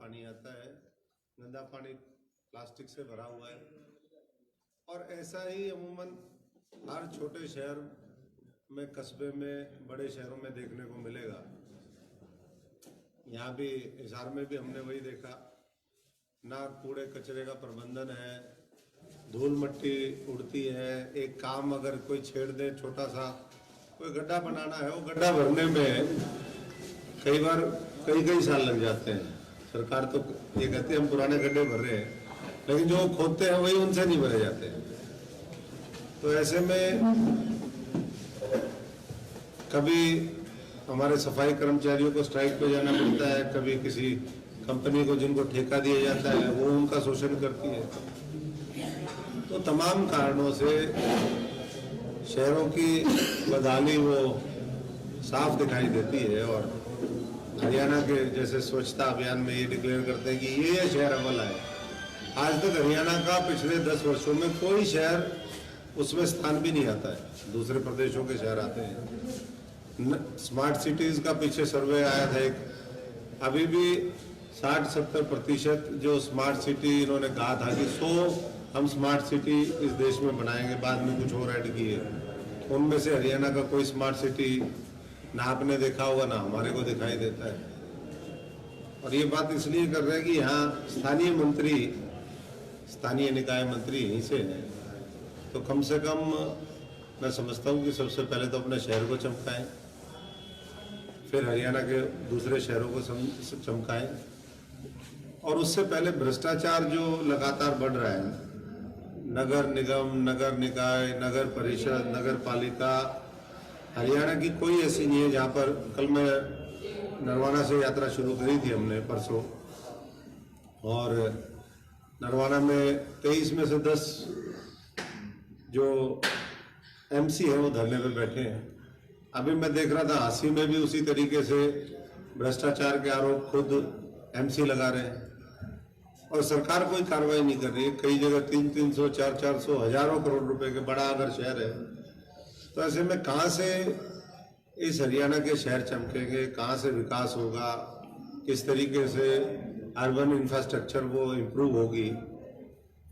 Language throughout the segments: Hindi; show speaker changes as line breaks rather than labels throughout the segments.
पानी आता है, गंदा पानी प्लास्टिक से भरा हुआ है। और ऐसा ही अमूमन हर छोटे शहर में, कस्बे में, बड़े शहरों में देखने को मिलेगा। यहाँ भी हिसार में भी हमने वही देखा, ना कूड़े कचरे का प्रबंधन है, धूल मट्टी उड़ती है। एक काम अगर कोई छेड़ दे, छोटा सा कोई गड्ढा बनाना है, वो गड्ढा भरने में कई बार कई साल लग जाते हैं। सरकार तो ये कहती है हम पुराने गड्ढे भर रहे हैं, लेकिन जो खोदते हैं वही उनसे नहीं भरे जाते। तो ऐसे में कभी हमारे सफाई कर्मचारियों को स्ट्राइक पे जाना पड़ता है, कभी किसी कंपनी को जिनको ठेका दिया जाता है वो उनका शोषण करती है। तो तमाम कारणों से शहरों की बदहाली वो साफ दिखाई देती है। और हरियाणा के जैसे स्वच्छता अभियान में ये डिक्लेयर करते हैं कि ये शहर अव्वल है। आज तक हरियाणा का पिछले 10 वर्षों में कोई शहर उसमें स्थान भी नहीं आता है, दूसरे प्रदेशों के शहर आते हैं। स्मार्ट सिटीज का पीछे सर्वे आया था एक, अभी भी 60-70% जो स्मार्ट सिटी इन्होंने कहा था कि 100 हम स्मार्ट सिटी इस देश में बनाएंगे, बाद में कुछ और ऐड किए, उनमें से हरियाणा का कोई स्मार्ट सिटी ना आपने देखा होगा ना हमारे को दिखाई देता है। और ये बात इसलिए कर रहे हैं कि यहाँ स्थानीय मंत्री, स्थानीय निकाय मंत्री यहीं से हैं, तो कम से कम मैं समझता हूँ कि सबसे पहले तो अपने शहर को चमकाएं, फिर हरियाणा के दूसरे शहरों को चमकाएं। और उससे पहले भ्रष्टाचार जो लगातार बढ़ रहा है, नगर निगम, नगर निकाय, नगर परिषद, नगर पालिका, हरियाणा की कोई ऐसी नहीं है जहाँ पर, कल मैं नरवाना से यात्रा शुरू करी थी हमने परसों, और नरवाना में 23 में से 10 जो एमसी है वो धरने पे बैठे हैं। अभी मैं देख रहा था हांसी में भी उसी तरीके से भ्रष्टाचार के आरोप खुद एमसी लगा रहे हैं और सरकार कोई कार्रवाई नहीं कर रही है। कई जगह 300-300, 400-400, हजारों करोड़ रुपए के बड़ा अगर शहर है, तो ऐसे में कहाँ से इस हरियाणा के शहर चमकेंगे, कहाँ से विकास होगा, किस तरीके से अर्बन इंफ्रास्ट्रक्चर वो इम्प्रूव होगी।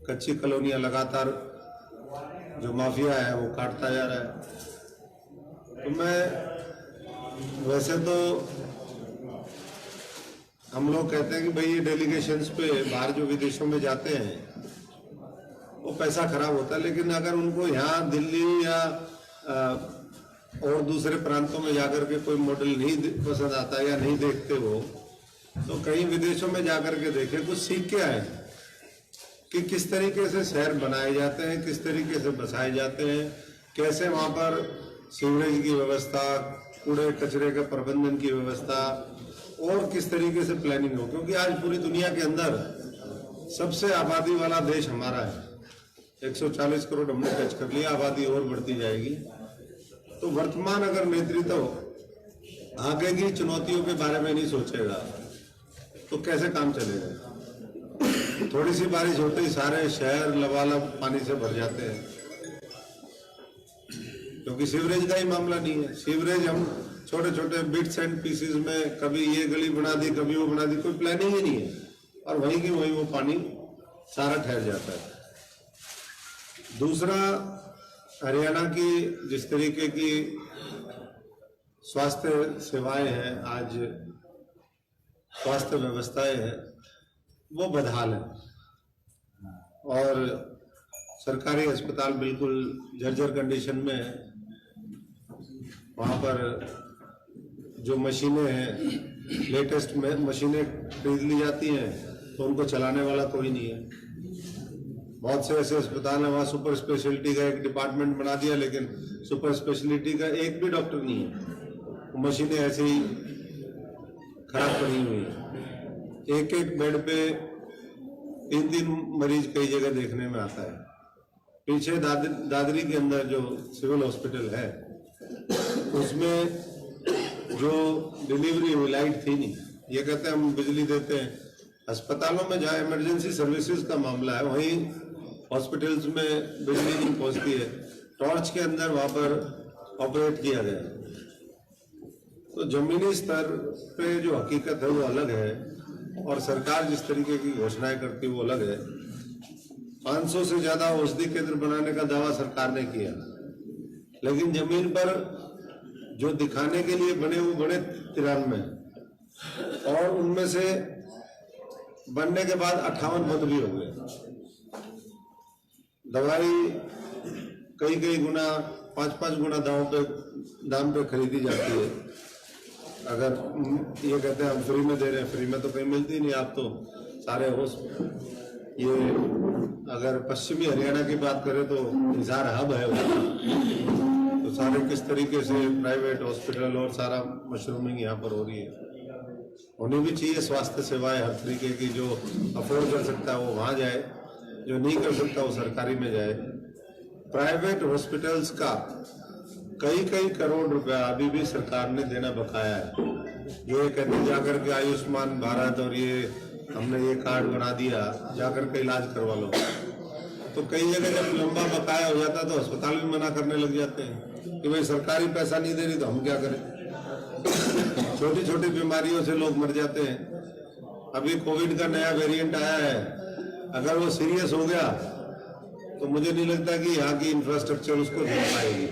कच्ची कॉलोनियां लगातार जो माफिया है वो काटता जा रहा है। तो मैं वैसे तो हम लोग कहते हैं कि भाई ये डेलीगेशंस पे बाहर जो विदेशों में जाते हैं वो पैसा खराब होता है, लेकिन अगर उनको यहाँ दिल्ली या और दूसरे प्रांतों में जाकर के कोई मॉडल नहीं पसंद आता या नहीं देखते हो, तो कहीं विदेशों में जाकर के देखें, कुछ सीख के आए कि किस तरीके से शहर बनाए जाते हैं, किस तरीके से बसाए जाते हैं, कैसे वहाँ पर सीवरेज की व्यवस्था, कूड़े कचरे के प्रबंधन की व्यवस्था और किस तरीके से प्लानिंग हो। क्योंकि आज पूरी दुनिया के अंदर सबसे आबादी वाला देश हमारा है, 140 करोड़ हमने टच कर लिया, आबादी और बढ़ती जाएगी। तो वर्तमान अगर नेतृत्व आगे की चुनौतियों के बारे में नहीं सोचेगा तो कैसे काम चलेगा। थोड़ी सी बारिश होते ही सारे शहर लबालब पानी से भर जाते हैं, क्योंकि सीवरेज का ही मामला नहीं है। सीवरेज हम छोटे छोटे बिट्स एंड पीसेस में, कभी ये गली बना दी, कभी वो बना दी, कोई प्लानिंग ही नहीं है, और वहीं की वहीं वो पानी सारा ठहर जाता है। दूसरा, हरियाणा की जिस तरीके की स्वास्थ्य सेवाएं हैं, आज स्वास्थ्य व्यवस्थाएं हैं, वो बदहाल है और सरकारी अस्पताल बिल्कुल जर्जर कंडीशन में है। वहाँ पर जो मशीनें हैं, लेटेस्ट मशीनें खरीद ली जाती हैं, तो उनको चलाने वाला कोई नहीं है। बहुत से ऐसे अस्पताल है वहाँ सुपर स्पेशलिटी का एक डिपार्टमेंट बना दिया, लेकिन सुपर स्पेशलिटी का एक भी डॉक्टर नहीं है। मशीनें ऐसे ही खराब पड़ी हुई है। एक बेड पे 3-3 मरीज कई जगह देखने में आता है। पीछे दादरी के अंदर जो सिविल हॉस्पिटल है, उसमें जो डिलीवरी हुई लाइट थी नहीं। ये कहते हैं हम बिजली देते हैं। अस्पतालों में जहाँ इमरजेंसी सर्विसेज का मामला है, वहीं हॉस्पिटल्स में बिजली नहीं पहुंचती है, टॉर्च के अंदर वहां पर ऑपरेट किया गया। तो जमीनी स्तर पे जो हकीकत है वो अलग है। और सरकार जिस तरीके की घोषणाएं करती है वो अलग है। 500 से ज्यादा औषधि केंद्र बनाने का दावा सरकार ने किया, लेकिन जमीन पर जो दिखाने के लिए बने वो बने 93, और उनमें से बनने के बाद 58 बंद भी हो गए। दवाई कई गुना 5-5 गुना दाम पे खरीदी जाती है। अगर ये कहते हैं हम फ्री में दे रहे हैं, फ्री में तो कहीं मिलती नहीं। आप तो सारे ये अगर पश्चिमी हरियाणा की बात करें तो इज़ार हब है, तो सारे किस तरीके से प्राइवेट हॉस्पिटल और सारा मशरूमिंग यहाँ पर हो रही है। होनी भी चाहिए स्वास्थ्य सेवाएं हर तरीके की, जो अफोर्ड कर सकता है वो वहाँ जाए, जो नहीं कर सकता वो सरकारी में जाए। प्राइवेट हॉस्पिटल्स का कई करोड़ रुपया अभी भी सरकार ने देना बकाया है। ये कहते जाकर के आयुष्मान भारत और ये हमने ये कार्ड बना दिया, जाकर के इलाज करवा लो। तो कई जगह जब लंबा बकाया हो जाता है तो अस्पताल भी मना करने लग जाते हैं कि भाई सरकारी पैसा नहीं दे रही तो हम क्या करें। छोटी छोटी बीमारियों से लोग मर जाते हैं। अभी कोविड का नया वेरिएंट आया है, अगर वो सीरियस हो गया तो मुझे नहीं लगता कि यहाँ की इंफ्रास्ट्रक्चर उसको झेल पाएगी।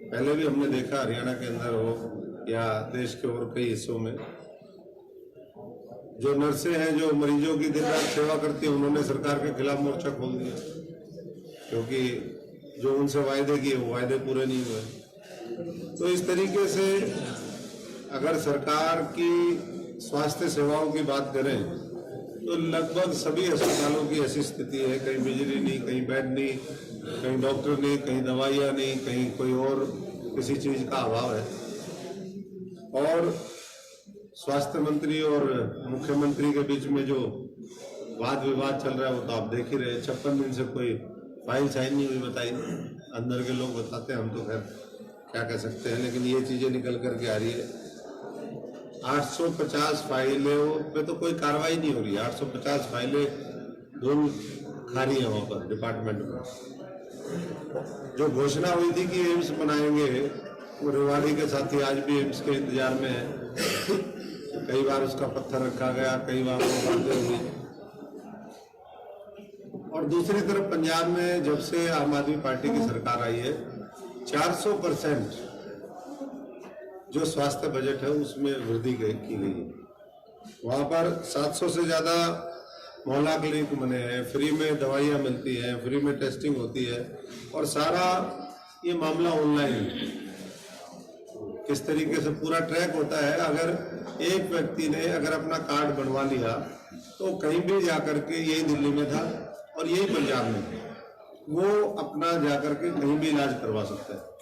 पहले भी हमने देखा हरियाणा के अंदर हो या देश के और कई हिस्सों में, जो नर्सें हैं जो मरीजों की दिन रात सेवा करती है, उन्होंने सरकार के खिलाफ मोर्चा खोल दिया, क्योंकि जो उनसे वायदे किए वो वायदे पूरे नहीं हुए। तो इस तरीके से अगर सरकार की स्वास्थ्य सेवाओं की बात करें तो लगभग सभी अस्पतालों की ऐसी स्थिति है, कहीं बिजली नहीं, कहीं बेड नहीं, कहीं डॉक्टर नहीं, कहीं दवाइयाँ नहीं, कहीं कोई और किसी चीज का अभाव है। और स्वास्थ्य मंत्री और मुख्यमंत्री के बीच में जो वाद विवाद चल रहा है वो तो आप देख ही रहे। 56 दिन से कोई फाइल साइन नहीं हुई, बताई अंदर के लोग बताते हैं, हम तो खैर क्या कह सकते हैं, लेकिन ये चीजें निकल करके आ रही है। 850 फाइलों पे तो कोई कार्रवाई नहीं हो रही है। 850 फाइलें धूल खा रही है वहां पर डिपार्टमेंट में। जो घोषणा हुई थी कि एम्स बनाएंगे, वो रेवाड़ी के साथी आज भी एम्स के इंतजार में है। कई बार उसका पत्थर रखा गया, कई बार वो बातें हुई। और दूसरी तरफ पंजाब में जब से आम आदमी पार्टी की सरकार आई है, 400% जो स्वास्थ्य बजट है उसमें वृद्धि की गई है। वहां पर 700 से ज्यादा मोहल्ला क्लिनिक बने हैं, फ्री में दवाइयां मिलती हैं, फ्री में टेस्टिंग होती है, और सारा ये मामला ऑनलाइन किस तरीके से पूरा ट्रैक होता है। अगर एक व्यक्ति ने अगर अपना कार्ड बनवा लिया तो कहीं भी जाकर के, यही दिल्ली में था और यही पंजाब में था, वो अपना जाकर के कहीं भी इलाज करवा सकता है।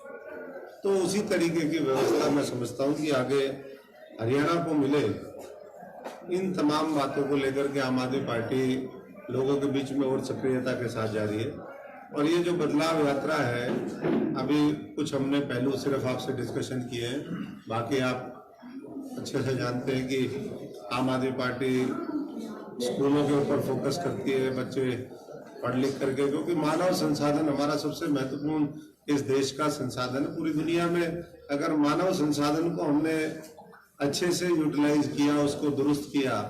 तो उसी तरीके की व्यवस्था मैं समझता हूँ कि आगे हरियाणा को मिले। इन तमाम बातों को लेकर के आम आदमी पार्टी लोगों के बीच में और सक्रियता के साथ जा रही है। और ये जो बदलाव यात्रा है, अभी कुछ हमने पहलू सिर्फ आपसे डिस्कशन किए हैं, बाकी आप अच्छे से जानते हैं कि आम आदमी पार्टी स्कूलों के ऊपर फोकस करती है, बच्चे पढ़ लिख करके, क्योंकि मानव संसाधन हमारा सबसे महत्वपूर्ण इस देश का संसाधन है। पूरी दुनिया में अगर मानव संसाधन को हमने अच्छे से यूटिलाइज किया, उसको दुरुस्त किया,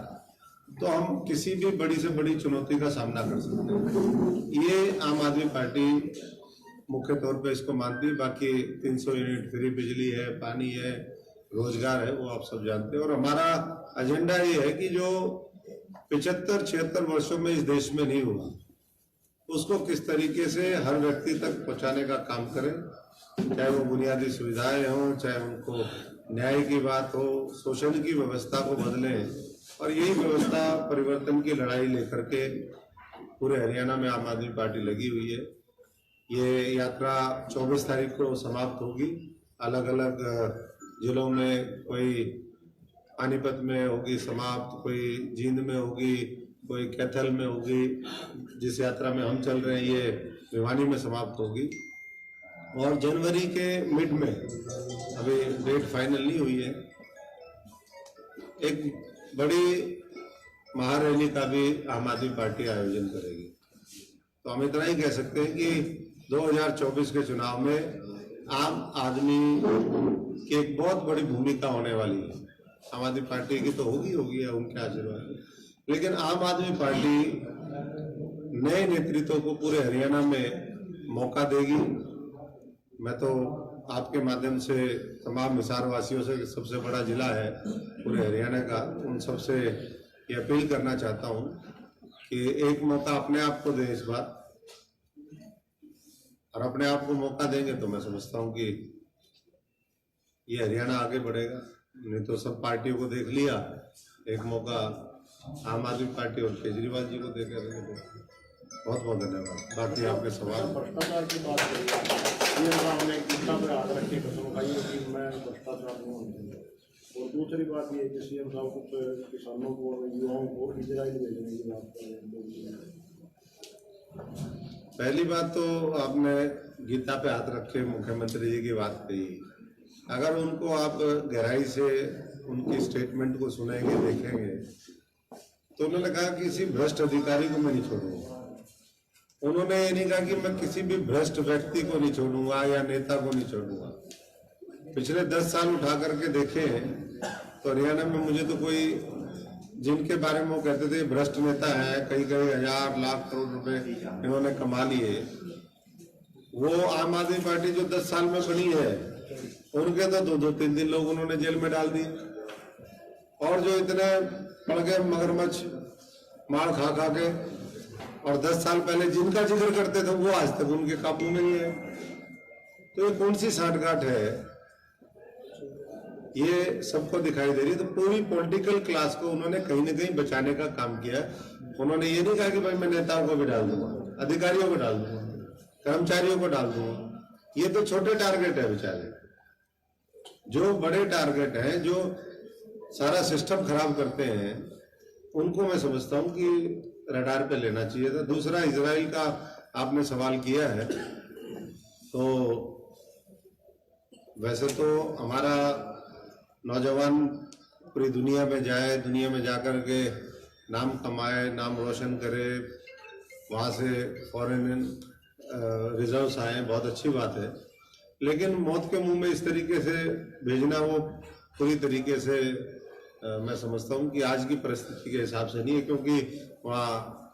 तो हम किसी भी बड़ी से बड़ी चुनौती का सामना कर सकते हैं। ये आम आदमी पार्टी मुख्य तौर पे इसको मानती है। बाकी 300 यूनिट फ्री बिजली है, पानी है, रोजगार है, वो आप सब जानते हैं। और हमारा एजेंडा ये है कि जो 75-76 वर्षों में इस देश में नहीं हुआ, उसको किस तरीके से हर व्यक्ति तक पहुंचाने का काम करें, चाहे वो बुनियादी सुविधाएं हों, चाहे उनको न्याय की बात हो, शोषण की व्यवस्था को बदलें। और यही व्यवस्था परिवर्तन की लड़ाई लेकर के पूरे हरियाणा में आम आदमी पार्टी लगी हुई है। ये यात्रा 24 तारीख को समाप्त होगी। अलग अलग जिलों में, कोई पानीपत में होगी समाप्त, कोई जींद में होगी, कोई कैथल में होगी। जिस यात्रा में हम चल रहे हैं ये भिवानी में समाप्त होगी। और जनवरी के मिड में, अभी डेट फाइनल नहीं हुई है, एक बड़ी महारैली का भी आम आदमी पार्टी आयोजन करेगी। तो हम इतना ही कह सकते हैं कि 2024 के चुनाव में आम आदमी की एक बहुत बड़ी भूमिका होने वाली है। आम आदमी पार्टी की तो होगी, उनके आशीर्वाद। लेकिन आम आदमी पार्टी नए नेतृत्व को पूरे हरियाणा में मौका देगी। मैं तो आपके माध्यम से तमाम हिसार वासियों से, सबसे बड़ा जिला है पूरे हरियाणा का, उन सबसे ये अपील करना चाहता हूं कि एक मौका अपने आप को दें इस बार, और अपने आप को मौका देंगे तो मैं समझता हूं कि ये हरियाणा आगे बढ़ेगा। नहीं तो सब पार्टियों को देख लिया, एक मौका आम आदमी पार्टी और केजरीवाल जी को देकर। बहुत बहुत धन्यवाद। बाकी आपके सवाल।
भ्रष्टाचार की बात करें, हमने गीता पर हाथ रख के कसम खाई है कि मैं भ्रष्टाचार नहीं हूँ। और दूसरी बात ये कि सीएम साहब कुछ किसानों को, युवाओं को इजराइल भेजने की बात कर रहे हैं।
पहली बात तो आपने गीता पे हाथ रख के मुख्यमंत्री जी की बात कही। अगर उनको आप गहराई से उनकी स्टेटमेंट को सुनेंगे, देखेंगे, तो उन्होंने कहा किसी भ्रष्ट अधिकारी को मैं नहीं छोड़ूंगा। उन्होंने ये नहीं कहा कि मैं किसी भी भ्रष्ट व्यक्ति को नहीं छोड़ूंगा या नेता को नहीं छोड़ूंगा। पिछले 10 साल उठा करके देखे तो हरियाणा में मुझे तो कोई, जिनके बारे में वो कहते थे भ्रष्ट नेता है, कई कई हजार लाख करोड़ रुपए इन्होंने कमा लिए, वो आम आदमी पार्टी जो 10 साल में बनी है, उनके तो 2-2-3 दिन लोग उन्होंने जेल में डाल दिए। और जो इतने पड़ गए मगरमच्छ मार खा खा के, और 10 साल पहले जिनका जिक्र करते थे वो आज तक उनके काबू में नहीं है। तो ये कौन सी साठगांठ है, ये सबको दिखाई दे रही है। तो पूरी पॉलिटिकल क्लास को उन्होंने कहीं ना कहीं बचाने का काम किया। उन्होंने ये नहीं कहा कि भाई मैं नेताओं को भी डाल दूंगा, अधिकारियों को डाल दूंगा, कर्मचारियों को डाल दूंगा। ये तो छोटे टारगेट है बेचारे। जो बड़े टारगेट हैं, जो सारा सिस्टम खराब करते हैं, उनको मैं समझता हूं कि रडार पे लेना चाहिए था। दूसरा, इजराइल का आपने सवाल किया है, तो वैसे तो हमारा नौजवान पूरी दुनिया में जाए, दुनिया में जाकर के नाम कमाए, नाम रोशन करे, वहाँ से फॉरेन रिजर्व्स आए, बहुत अच्छी बात है। लेकिन मौत के मुंह में इस तरीके से भेजना, वो पूरी तरीके से मैं समझता हूँ कि आज की परिस्थिति के हिसाब से नहीं है, क्योंकि वहाँ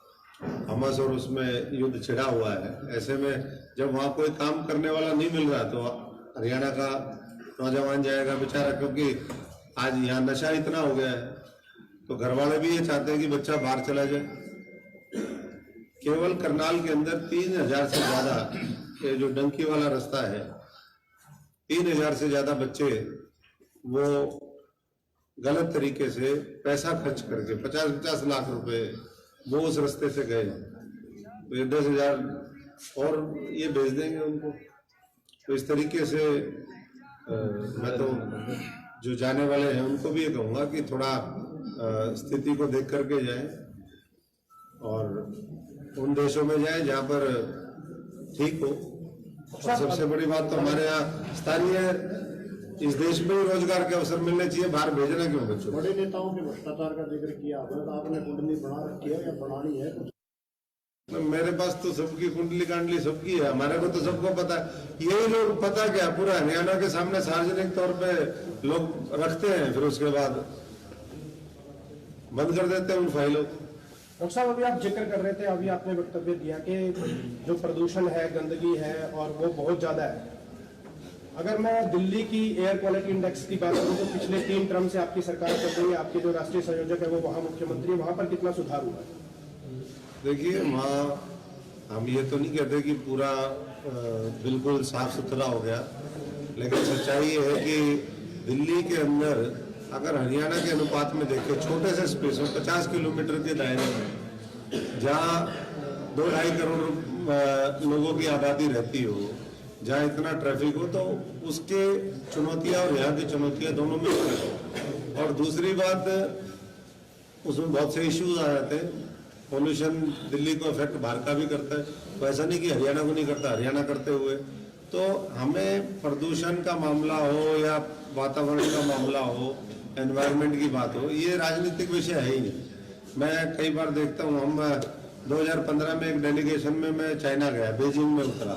हमस और उसमें युद्ध छिड़ा हुआ है। ऐसे में जब वहाँ कोई काम करने वाला नहीं मिल रहा, तो हरियाणा का नौजवान जाएगा बेचारा, क्योंकि आज यहाँ नशा इतना हो गया है, तो घर वाले भी ये चाहते हैं कि बच्चा बाहर चला जाए। केवल करनाल के अंदर 3000 से ज्यादा, ये जो डंकी वाला रास्ता है, 3000 से ज्यादा बच्चे वो गलत तरीके से पैसा खर्च करके 50-50 लाख रुपए वो उस रास्ते से गए। तो ये 10,000 और ये भेज देंगे उनको। तो इस तरीके से मैं तो जो जाने वाले हैं उनको भी ये कहूँगा कि थोड़ा स्थिति को देख करके जाएं, और उन देशों में जाएं जहाँ पर ठीक हो। और सबसे बड़ी बात तो हमारे यहाँ स्थानीय, इस देश में ही रोजगार के अवसर मिलने चाहिए, बाहर भेजना क्यों बच्चों।
बड़े नेताओं के भ्रष्टाचार का जिक्र किया आपने, तो आपने कुंडली बना रखी है या बनानी है कुछ?
मेरे पास तो सबकी कुंडली कांडली सबकी है, हमारे को तो सबको पता है। यही लोग पता क्या पूरा हरियाणा के सामने सार्वजनिक तौर पे लोग रखते हैं, फिर उसके बाद बंद कर देते हैं उन फाइलों को।
डॉक्टर साहब, अभी आप जिक्र कर रहे थे, अभी आपने वक्तव्य दिया कि जो प्रदूषण है, गंदगी है, और वो बहुत ज्यादा है। अगर मैं दिल्ली की एयर क्वालिटी इंडेक्स की बात करूं तो पिछले 3 टर्म से आपकी सरकार चल रही है, आपके जो राष्ट्रीय संयोजक है वो वहां मुख्यमंत्री, वहां पर कितना सुधार हुआ है?
देखिए, वहाँ हम ये तो नहीं कहते कि पूरा बिल्कुल साफ सुथरा हो गया, लेकिन सच्चाई ये है कि दिल्ली के अंदर अगर हरियाणा के अनुपात में देखें, छोटे से स्पेस में 50 किलोमीटर के दायरे में, जहाँ 2-2.5 करोड़ लोगों की आबादी रहती हो, जहाँ इतना ट्रैफिक हो, तो उसके चुनौतियाँ और यहाँ की चुनौतियाँ दोनों में हो। और दूसरी बात, उसमें बहुत से इश्यूज आ जाते हैं। पोल्यूशन दिल्ली को इफेक्ट बाहर का भी करता है, तो ऐसा नहीं कि हरियाणा को नहीं करता, हरियाणा करते हुए। तो हमें प्रदूषण का मामला हो या वातावरण का मामला हो, एनवायरनमेंट की बात हो, ये राजनीतिक विषय है ही नहीं। मैं कई बार देखता हूँ, हम 2015 में एक डेलीगेशन में मैं चाइना गया, बीजिंग में उतरा,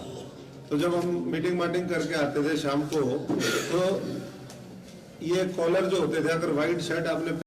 तो जब हम मीटिंग करके आते थे शाम को, तो ये कॉलर जो होते थे, अगर व्हाइट शर्ट आपने